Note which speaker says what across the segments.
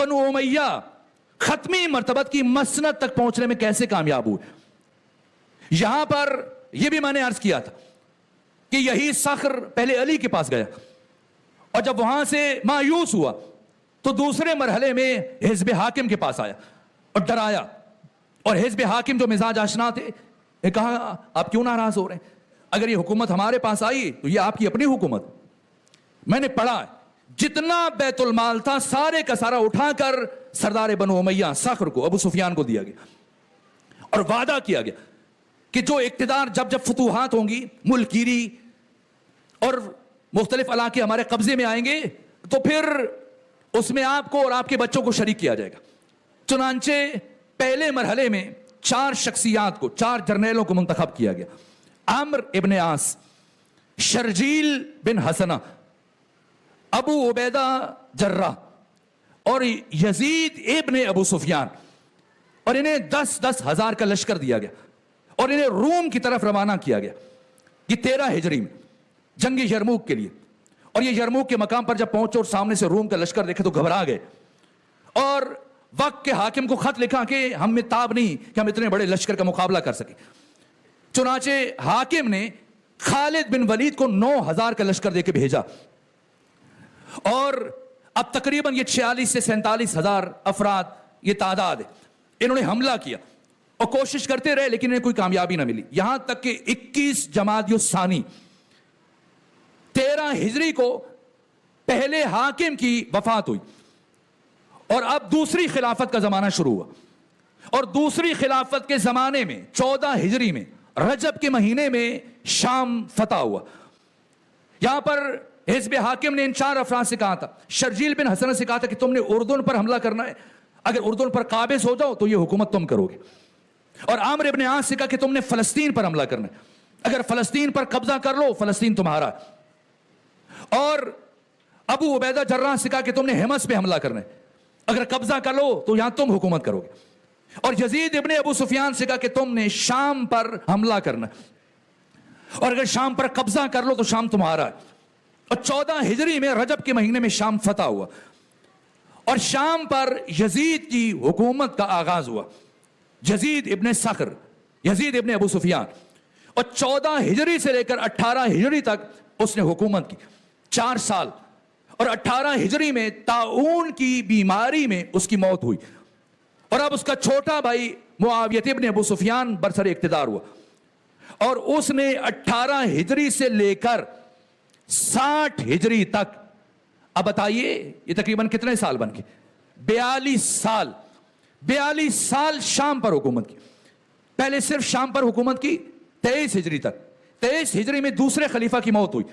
Speaker 1: बनु उमैया खत्मी मर्तबत की मसनद तक पहुंचने में कैसे कामयाब हुए। यहां पर यह भी मैंने अर्ज किया था कि यही सख्र पहले अली के पास गया और जब वहां से मायूस हुआ तो दूसरे मरहले में हिज़्ब हाकिम के पास आया और डराया। और हिज़्ब हाकिम जो मिजाज आशना थे, ये कहा आप क्यों नाराज हो रहे हैं, अगर ये हुकूमत हमारे पास आई तो ये आपकी अपनी हुकूमत। मैंने पढ़ा जितना बैतुल माल था सारे का सारा उठाकर सरदार बनु उमैया सख्र को, अबू सुफियान को दिया गया और वादा किया गया कि जो इक्तिदार जब जब फतूहात होंगी, मुल्कीरी और मुख्तलिफ इलाके हमारे कब्जे में आएंगे तो फिर उसमें आपको और आपके बच्चों को शरीक किया जाएगा। चुनांचे पहले मरहले में 4 शख्सियात को, 4 जर्नैलों को मुंतखब किया गया। अम्र इब्न आस, शर्जील बिन हसना, अबू उबैदा जर्रा और यजीद इब्न अबू सुफियान। और इन्हें 10-10 हजार का लश्कर दिया गया और इन्हें रूम की तरफ रवाना किया गया। ये 13 हिजरी में जंगी यरमूक के लिए। और ये यरमूक के मकाम पर जब पहुंचे और सामने से रूम का लश्कर देखे तो घबरा गए और वक्त के हाकिम को खत लिखा कि हम में ताब नहीं कि हम इतने बड़े लश्कर का मुकाबला कर सके। चुनाचे हाकिम ने खालिद बिन वलीद को 9,000 का लश्कर देके भेजा और अब तकरीबन ये 46 से 47 हजार अफराद ये तादाद है। इन्होंने हमला किया और कोशिश करते रहे लेकिन इन्हें कोई कामयाबी ना मिली। यहां तक कि 21 जमादियुस्सानी 13 हिजरी को पहले हाकिम की वफात हुई और अब दूसरी खिलाफत का जमाना शुरू हुआ। और दूसरी खिलाफत के जमाने में 14 हिजरी में रजब के महीने में शाम फतह हुआ। यहां पर हिज़्ब हाकिम ने इन 4 अफराद से कहा था, शर्जील बिन हसन से कहा था कि तुमने उर्दुन पर हमला करना है, अगर उर्दुन पर काबिज हो जाओ तो ये हुकूमत तुम करोगे। और आमिर इब्न आस से कहा कि तुमने फलस्तीन पर हमला करना है, अगर फलस्तीन पर कब्जा कर लो फलस्तीन तुम्हारा। और अबू उबैदा जर्राह से कहा कि तुमने हिमस पे हमला करना है, अगर कब्जा कर लो तो यहां तुम हुकूमत करोगे। और यजीद इब्न अबू सुफियान से कहा कि तुमने शाम पर हमला करना है और अगर शाम पर कब्जा कर लो तो शाम तुम्हारा है। और 14 हिजरी में रजब के महीने में शाम फतह हुआ और शाम पर यजीद की हुकूमत का आगाज हुआ। यजीद इब्न सख्र, यजीद इब्न अबू सुफियान। और 14 हिजरी से लेकर 18 हिजरी तक उसने हुकूमत की, 4 साल। और 18 हिजरी में ताऊन की बीमारी में उसकी मौत हुई और अब उसका छोटा भाई मुआविया इब्न अबू सुफियान बरसर इख्तिदार हुआ और उसने 18 हिजरी से लेकर 60 हिजरी तक, अब बताइए ये तकरीबन कितने साल बन गए, 42 साल। 42 साल शाम पर हुकूमत की। पहले सिर्फ शाम पर हुकूमत की 23 हिजरी तक। 23 हिजरी में दूसरे खलीफा की मौत हुई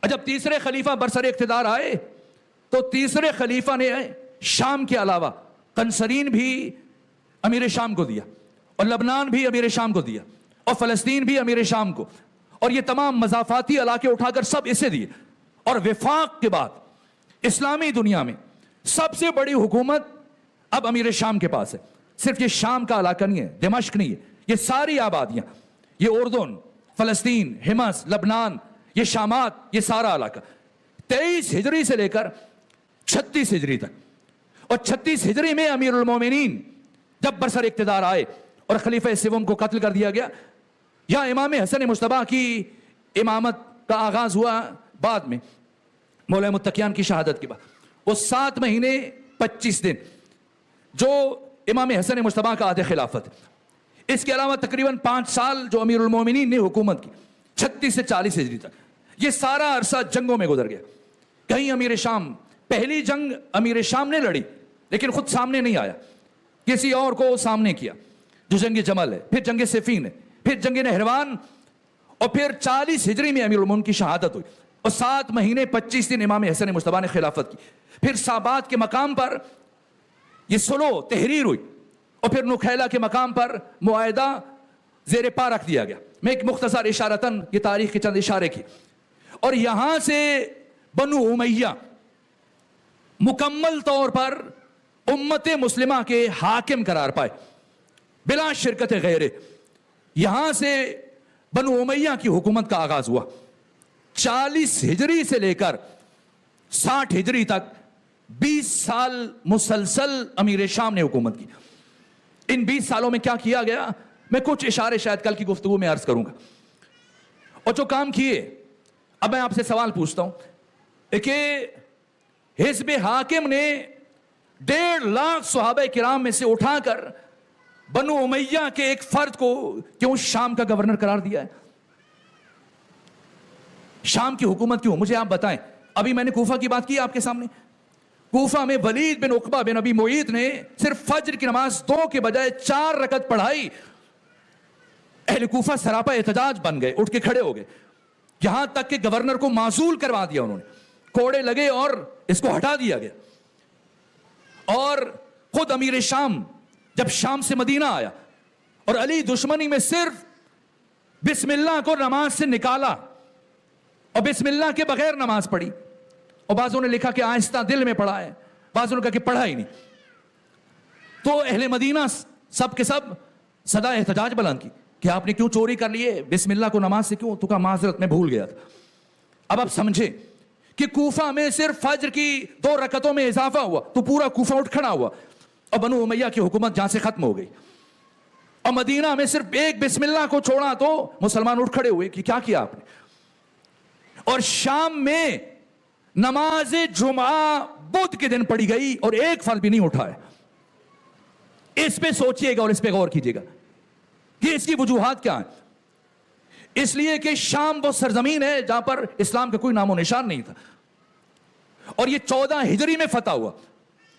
Speaker 1: और जब तीसरे खलीफा बरसर इख्तिदार आए तो तीसरे खलीफा ने शाम के अलावा कंसरीन भी अमीर शाम को दिया और लबनान भी अमीर शाम को दिया और फलस्तीन भी अमीर शाम को और ये तमाम मजाफाती इलाके उठाकर सब इसे दिए। और विफाक के बाद इस्लामी दुनिया में सबसे बड़ी हुकूमत अब अमीर शाम के पास है। सिर्फ ये शाम का इलाका नहीं है, दिमश्क नहीं है, ये सारी आबादियां, ये उर्दुन, फलस्तीन, हिमस, लबनान, ये शामात, ये सारा इलाका 23 हिजरी से लेकर 36 हिजरी तक। और 36 हिजरी में अमीरुल मोमिनीन जब बरसर इख्तिदार आए और खलीफा सिवम को कत्ल कर दिया गया, या इमाम हसन मुश्तबा की इमामत का आगाज हुआ बाद में मौला मुत्तकियान की शहादत के बाद। वो 7 महीने 25 दिन जो इमाम हसन मुश्तबा का आधे खिलाफत। इसके अलावा तकरीबन 5 साल जो अमीरुल मोमिनीन ने हुकूमत की 36 से 40 हिजरी तक। ये सारा अरसा जंगों में गुजर गया। कहीं अमीर शाम, पहली जंग अमीर शाम ने लड़ी लेकिन खुद सामने नहीं आया, किसी और को सामने किया, जो जंग जमल है, फिर जंग सिफीन है, फिर जंग नहरवान और फिर 40 हिजरी में अमीरुल मोमिनीन की शहादत हुई और 7 महीने 25 दिन इमाम हसन मुश्तबा ने खिलाफत की। फिर साबात के मकाम पर यह सुलो तहरीर हुई और फिर नुखैला के मकाम पर मुआहदा जेर पा रख दिया गया। मैं एक मुख्तसर इशारतन ये तारीख के चंद इशारे की। और यहां से बनु उमैया मुकम्मल तौर पर उम्मत मुस्लिमा के हाकिम करार पाए बिला शिरकत गैरे। यहां से बनु उमैया की हुकूमत का आगाज हुआ। 40 हिजरी से लेकर 60 हिजरी तक 20 साल मुसलसल अमीर शाम ने हुकूमत की। इन 20 सालों में क्या किया गया, मैं कुछ इशारे शायद कल की गुफ्तगू में अर्ज करूंगा। और जो काम किए, अब मैं आपसे सवाल पूछता हूं कि हिज़्ब हाकिम ने 1.5 लाख सहाबा किराम में से उठाकर बनु उमैया के एक फर्द को क्यों शाम का गवर्नर करार दिया है? शाम की हुकूमत क्यों, मुझे आप बताएं। अभी मैंने कूफा की बात की आपके सामने। कूफा में वलीद बिन उकबा बिन अबी मुईत ने सिर्फ फज्र की नमाज 2 के बजाय 4 रकत पढ़ाई। अहले कूफा सरापा एहतजाज बन गए, उठ के खड़े हो गए। यहां तक कि गवर्नर को माजूल करवा दिया उन्होंने, कोड़े लगे और इसको हटा दिया गया। और खुद अमीर शाम जब शाम से मदीना आया और अली दुश्मनी में सिर्फ बिस्मिल्लाह को नमाज से निकाला और बिस्मिल्लाह के बगैर नमाज पढ़ी, और बाज़ों ने लिखा कि आहिस्ता दिल में पढ़ा है, बाज़ों ने कहा कि पढ़ा ही नहीं। तो अहले मदीना सब के सब सदा एहतजाज बुलंद की कि आपने क्यों चोरी कर लिए, बिस्मिल्लाह को नमाज से क्यों? तो कहा माजरत में भूल गया था। अब आप समझे कि कूफा में सिर्फ फज्र की 2 रकतों में इजाफा हुआ तो पूरा कूफा उठ खड़ा हुआ और बनु उमैया की हुकूमत जहां से खत्म हो गई। और मदीना में सिर्फ एक बिस्मिल्लाह को छोड़ा तो मुसलमान उठ खड़े हुए कि क्या किया आपने। और शाम में नमाज जुमा बुध के दिन पढ़ी गई और एक फर्द भी नहीं उठा है। इस पे सोचिएगा और इस पे गौर कीजिएगा कि इसकी वजूहात क्या है। इसलिए कि शाम वो सरजमीन है जहां पर इस्लाम का कोई नामो निशान नहीं था, और ये 14 हिजरी में फतह हुआ।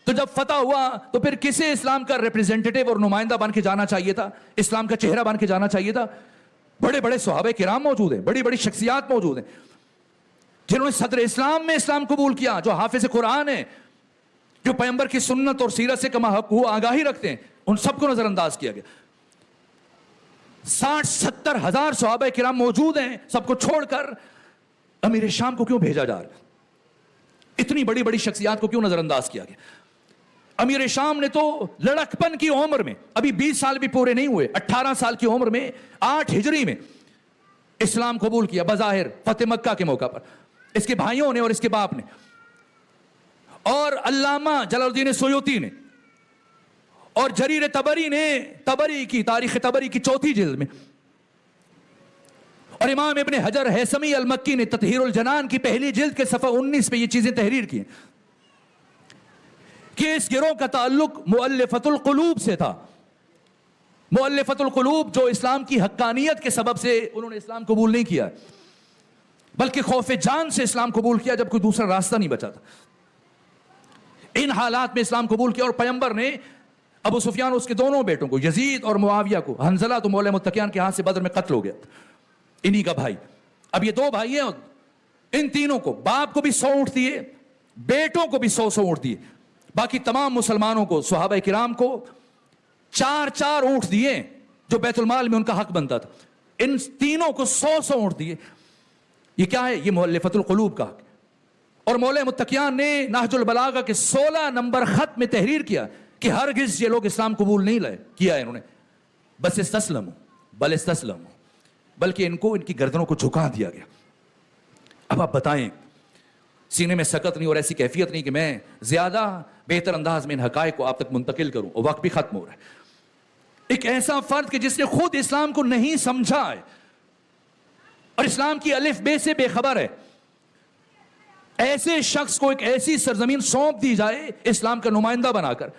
Speaker 1: तो जब फतह हुआ तो फिर किसे इस्लाम का रिप्रेजेंटेटिव और नुमाइंदा बन के जाना चाहिए था, इस्लाम का चेहरा बन के जाना चाहिए था। बड़े बड़े सहाबे किराम मौजूद हैं, बड़ी बड़ी शख्सियात मौजूद हैं जिन्होंने सदर इस्लाम में इस्लाम कबूल किया, जो हाफिज कुरान है, जो पैगंबर की सुन्नत और सीरत से कमा हक हुआ आगाही रखते हैं, उन सबको नजरअंदाज किया गया। 60-70 हजार सहाबा किराम मौजूद हैं, सबको छोड़कर अमीर शाम को क्यों भेजा जा रहा है? इतनी बड़ी बड़ी शख्सियात को क्यों नजरअंदाज किया गया? अमीर शाम ने तो लड़कपन की उम्र में, अभी 20 साल भी पूरे नहीं हुए, 18 साल की उम्र में 8 हिजरी में इस्लाम कबूल किया, बज़ाहिर फतेह मक्का के मौका पर इसके भाइयों ने और इसके बाप ने। और अल्लामा जलालुद्दीन सुयूती ने और जरीर तबरी ने तबरी की तारीख तबरी की 4थी जिल्द में, और इमाम इब्ने हजर हैसमी अल मक्की ने ततहीरुल जनान की 1ली जिल्द के सफ़ा 19 पे ये चीजें तहरीर की कि इस गिरोह का ताल्लुक मुअल्लिफतुल कुलूब से था। मुअल्लिफतुल कुलूब जो इस्लाम की हक्कानियत के सबब से उन्होंने इस्लाम कबूल नहीं किया, बल्कि खौफे जान से इस्लाम कबूल किया जब कोई दूसरा रास्ता नहीं बचा था। इन हालात में इस्लाम कबूल किया और पैगंबर ने अबू सुफियान और उसके दोनों बेटों को, यजीद और मुआविया को, हंजला तो मौला मुत्तकियान के हाथ से बदर में कत्ल हो गया, इन्हीं का भाई। अब ये 2 भाई हैं, इन तीनों को, बाप को भी 100 ऊंट दिए, बेटों को भी 100 ऊंट दिए, बाकी तमाम मुसलमानों को, सहाबा किराम को 4-4 ऊंट दिए जो बैतुल माल में उनका हक बनता था। इन तीनों को 100 ऊंट दिए। ये क्या है? ये मुअल्लिफतुल कुलूब का हक। और मौला मुत्तकियान ने नहजुल बलागा के 16 नंबर खत में तहरीर किया कि हरगिज ये लोग इस्लाम कबूल नहीं लाए, किया है इन्होंने, बस इस्तस्लमू बल इस्तस्लमू, बल्कि इनको, इनकी गर्दनों को झुका दिया गया। अब आप बताएं, सीने में सकत नहीं और ऐसी कैफियत नहीं कि मैं ज्यादा बेहतर अंदाज में इन हकायक को आप तक मुंतकिल करूं, और वक्त भी खत्म हो रहा है। एक ऐसा फर्द कि जिसने खुद इस्लाम को नहीं समझा है और इस्लाम की अलिफ बे से बेखबर है, ऐसे शख्स को एक ऐसी सरजमीन सौंप दी जाए इस्लाम का नुमाइंदा बनाकर,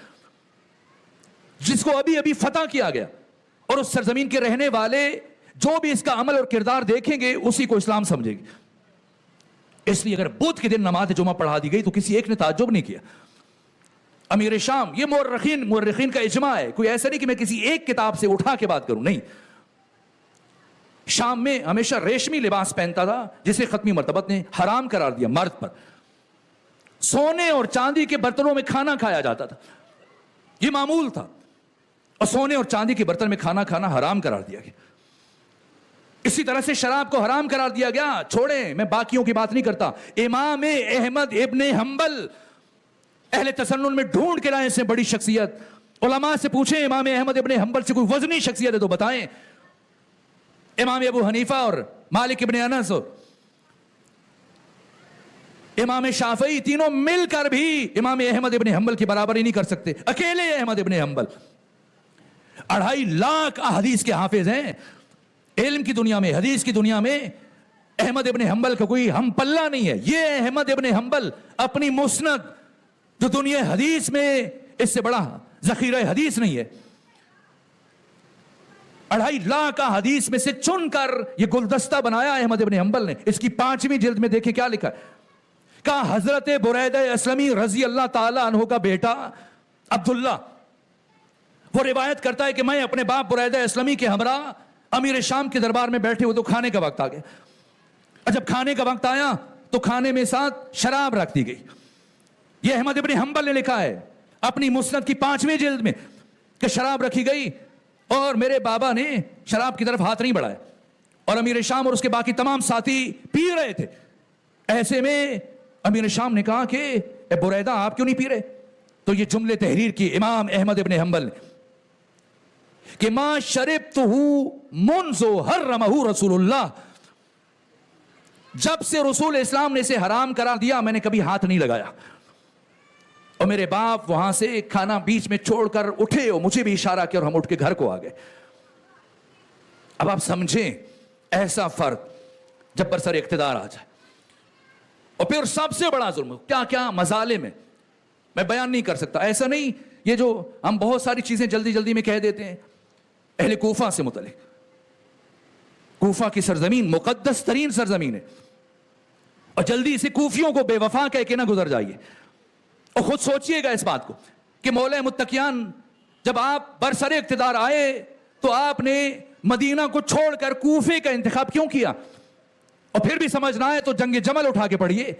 Speaker 1: जिसको अभी अभी फतह किया गया, और उस सरजमीन के रहने वाले जो भी इसका अमल और किरदार देखेंगे उसी को इस्लाम समझेंगे। इसलिए अगर बुध के दिन नमाज जुमा पढ़ा दी गई तो किसी एक ने ताज्जुब नहीं किया। अमीर शाम, ये मुर्रिखीन का इजमा है, कोई ऐसा नहीं कि मैं किसी एक किताब से उठा के बात करूं, नहीं। शाम में हमेशा रेशमी लिबास पहनता था जिसे खत्मी मर्तबत ने हराम करार दिया मर्द पर। सोने और चांदी के बर्तनों में खाना खाया जाता था, यह मामूल था, और सोने और चांदी के बर्तन में खाना खाना हराम करार दिया गया। इसी तरह से शराब को हराम करार दिया गया। छोड़ें, मैं बाकियों की बात नहीं करता। इमाम अहमद इब्ने हंबल अहले तसन्नुन में ढूंढ के लाए से बड़ी शख्सियत, उलमा से पूछें इमाम अहमद इब्ने हंबल से कोई वजनी शख्सियत है तो बताएं। इमाम अबू हनीफा और मालिक इब्ने अनस, इमाम शाफई तीनों मिलकर भी इमाम अहमद इब्न हंबल की बराबरी नहीं कर सकते। अकेले अहमद इब्न हंबल 2.5 लाख अहदीस के हाफिज हैं। इल्म की दुनिया में, हदीस की दुनिया में अहमद इब्न हंबल का कोई हम पल्ला नहीं है। ये अहमद इब्न हंबल अपनी मुस्नद, जो दुनिया हदीस में इससे बड़ा जखीरा हदीस नहीं है, 2.5 लाख हदीस में से चुनकर ये गुलदस्ता बनाया अहमद इब्न हंबल ने। इसकी 5वीं जिल्द में देखे क्या लिखा है। कहा हजरत बुरैदा असलमी रजी अल्लाह ताला अन्हु का बेटा अब्दुल्ला, वो रिवायत करता है कि मैं अपने बाप बुरैदा असलमी के हमरा अमीर शाम के दरबार में बैठे हुए, तो खाने का वक्त आ गया। और जब खाने का वक्त आया तो खाने में साथ शराब रख दी गई। ये अहमद इब्न हंबल ने लिखा है अपनी मुस्नद की 5वीं जिल्द में कि शराब रखी गई और मेरे बाबा ने शराब की तरफ हाथ नहीं बढ़ाया, और अमीर शाम और उसके बाकी तमाम साथी पी रहे थे। ऐसे में अमीर शाम ने कहा कि ए बुरैदा, आप क्यों नहीं पी रहे? तो ये जुमले तहरीर की इमाम अहमद इब्न हंबल ने कि मा शरिबतहु मुन्ज़ु हर्रमहु रसूलुल्लाह, जब से रसूल इस्लाम ने इसे हराम करार दिया मैंने कभी हाथ नहीं लगाया। और मेरे बाप वहां से खाना बीच में छोड़कर उठे और मुझे भी इशारा किया और हम उठ के घर को आ गए। अब आप समझें ऐसा फर्क जब बरसर इख्तिदार आ जाए। और फिर सबसे बड़ा जुल्म क्या क्या मजाले में मैं बयान नहीं कर सकता। ऐसा नहीं, ये जो हम बहुत सारी चीजें जल्दी जल्दी में कह देते हैं अहले कूफा से मुतल्लिक। कूफा की सरजमीन मुकद्दस तरीन सरजमीन है, और जल्दी से कूफियों को बेवफा कह के ना गुजर जाइए। और खुद सोचिएगा इस बात को कि मौला मुत्तकियान जब आप बरसर इख्तिदार आए तो आपने मदीना को छोड़कर कूफे का इंतखाब क्यों किया? और फिर भी समझना है तो जंग जमल उठा के पढ़िए।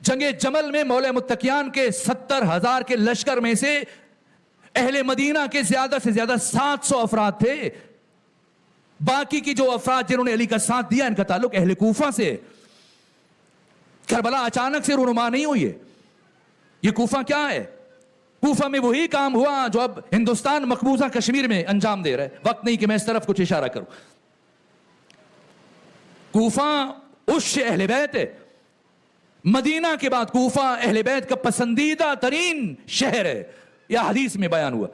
Speaker 1: जंग जमल में मौला मुत्तकियान के 70,000 के लश्कर में से अहले मदीना के ज्यादा से ज्यादा 700 अफराद थे। बाकी की जो अफराद जिन्होंने अली का साथ दिया इनका ताल्लुक अहले कूफा से। करबला अचानक से रूनुमा नहीं हुई है। ये कूफा क्या है? कूफा में वही काम हुआ जो अब हिंदुस्तान मकबूजा कश्मीर में अंजाम दे रहा है। वक्त नहीं कि मैं इस तरफ कुछ इशारा करूं। कूफा उस अहले बैत है, मदीना के बाद कूफा अहले बैत का पसंदीदा तरीन शहर है। यह हदीस में बयान हुआ।